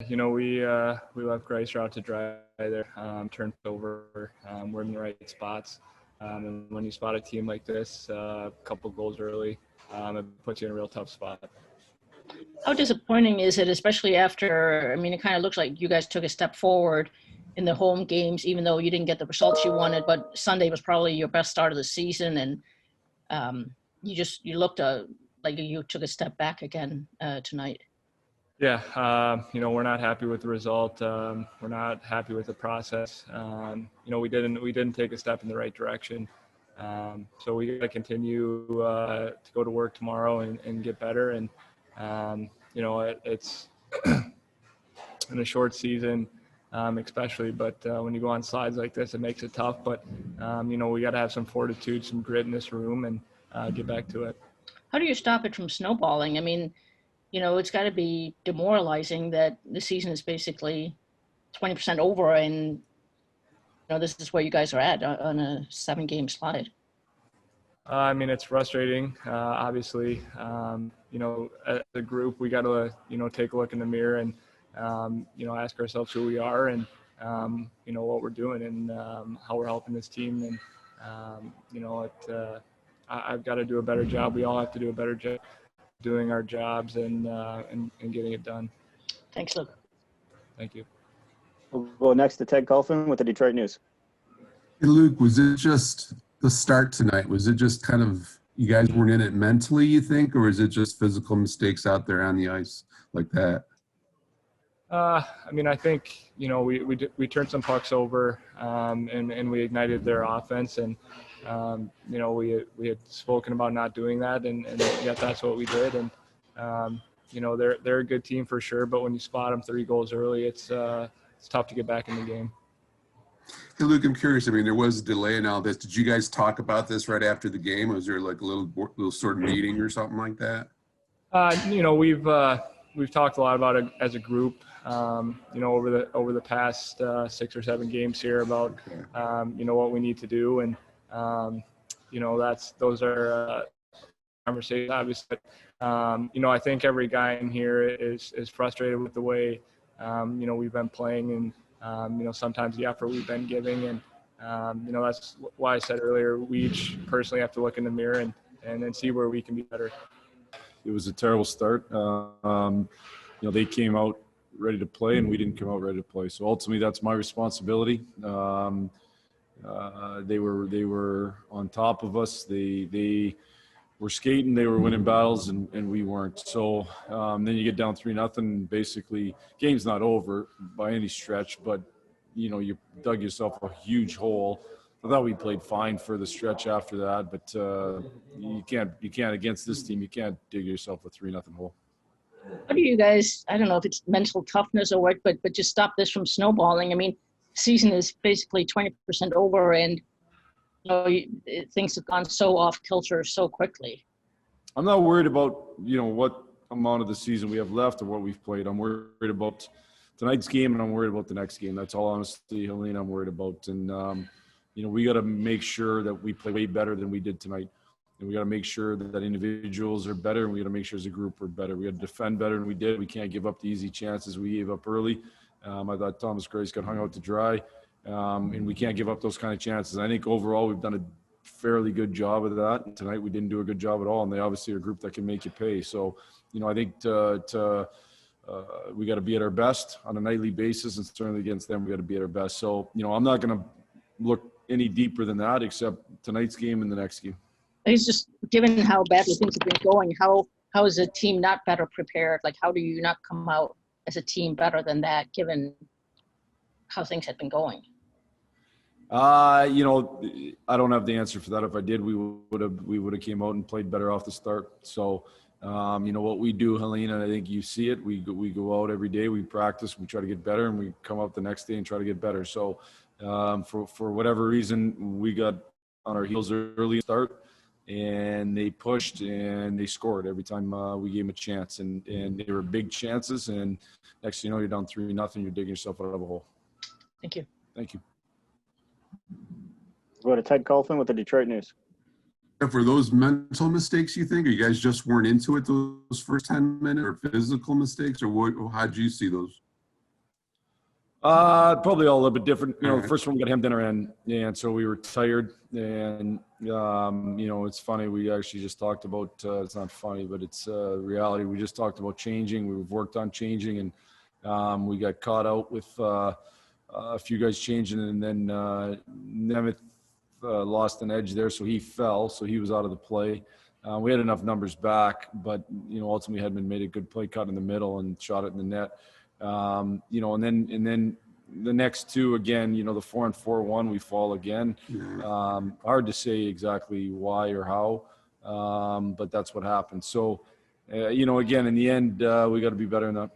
We left Greiser out to dry there, turned over. We're in the right spots. And when you spot a team like this, a couple goals early, it puts you in a real tough spot. How disappointing is it, especially after, it kind of looks like you guys took a step forward in the home games, even though you didn't get the results you wanted, but Sunday was probably your best start of the season, and you looked like you took a step back again tonight. Yeah, we're not happy with the result. We're not happy with the process. We didn't take a step in the right direction. So we got to continue to go to work tomorrow and get better. And it's in a short season, especially. But when you go on slides like this, it makes it tough. But we got to have some fortitude, some grit in this room, and get back to it. How do you stop it from snowballing? It's got to be demoralizing that the season is basically 20% over, and this is where you guys are at on a 7-game slide. It's frustrating. Obviously, as a group, we got to take a look in the mirror and ask ourselves who we are and what we're doing and how we're helping this team. And I've got to do a better job. We all have to do a better job doing our jobs and getting it done. Thanks, Luke. Thank you. We'll go next to Ted Kulfin with the Detroit News. Hey, Luke, was it just the start tonight? Was it just kind of you guys weren't in it mentally, you think, or is it just physical mistakes out there on the ice like that? I think, we turned some pucks over and we ignited their offense. And, we had spoken about not doing that, and yet that's what we did. And, they're a good team for sure, but when you spot them 3 goals early, it's tough to get back in the game. Hey, Luke, I'm curious. There was a delay in all this. Did you guys talk about this right after the game? Was there like a little sort of meeting or something like that? We've talked a lot about it as a group, over the past 6 or 7 games here about, what we need to do. And, those are conversations, obviously. I think every guy in here is frustrated with the way, we've been playing and, sometimes the effort we've been giving. And, that's why I said earlier, we each personally have to look in the mirror and then see where we can be better. It was a terrible start. They came out ready to play and we didn't come out ready to play. So ultimately that's my responsibility. They were on top of us. They were skating, they were winning battles and we weren't. So then you get down 3-0. Basically, game's not over by any stretch, but you dug yourself a huge hole. I thought we played fine for the stretch after that, but you can't against this team. You can't dig yourself a 3-0 hole. How do you guys? I don't know if it's mental toughness or what, but just stop this from snowballing. Season is basically 20% over, and things have gone so off kilter so quickly. I'm not worried about what amount of the season we have left or what we've played. I'm worried about tonight's game, and I'm worried about the next game. That's all, honestly, Helena, I'm worried about. And we got to make sure that we play way better than we did tonight. And we got to make sure that individuals are better, and we got to make sure as a group we're better. We got to defend better than we did. We can't give up the easy chances we gave up early. I thought Thomas Grace got hung out to dry, and we can't give up those kind of chances. I think overall we've done a fairly good job of that. And tonight we didn't do a good job at all, and they obviously are a group that can make you pay. So, I think we got to be at our best on a nightly basis, and certainly against them we got to be at our best. So, I'm not going to look any deeper than that except tonight's game and the next game. It's just given how badly things have been going, how is a team not better prepared? Like, how do you not come out as a team better than that, given how things had been going? I don't have the answer for that. If I did, we would have came out and played better off the start. So, what we do, Helena, I think you see it. We go out every day, we practice, we try to get better, and we come up the next day and try to get better. So, for whatever reason, we got on our heels early start, and they pushed and they scored every time we gave them a chance, and they were big chances. And next thing you know, you're down 3-0, you're digging yourself out of a hole. Thank you. Thank you. Go to Ted Kulfin with the Detroit News. For those mental mistakes, you think, or you guys just weren't into it those first 10 minutes, or physical mistakes, or what? How'd you see those? Probably all a little bit different. You know, All the right. first one we got hemmed in our end, and so we were tired. And you know, it's funny. We actually just talked about. It's not funny, but it's reality. We just talked about changing. We've worked on changing, and we got caught out with a few guys changing, and then Nemeth lost an edge there, so he fell. So he was out of the play. We had enough numbers back, but you know, ultimately Hedman made a good play cut in the middle and shot it in the net. You know, and then the next two again, you know, the 4-on-4-1, we fall again. Hard to say exactly why or how, but that's what happened. So, you know, again, in the end, we got to be better than that.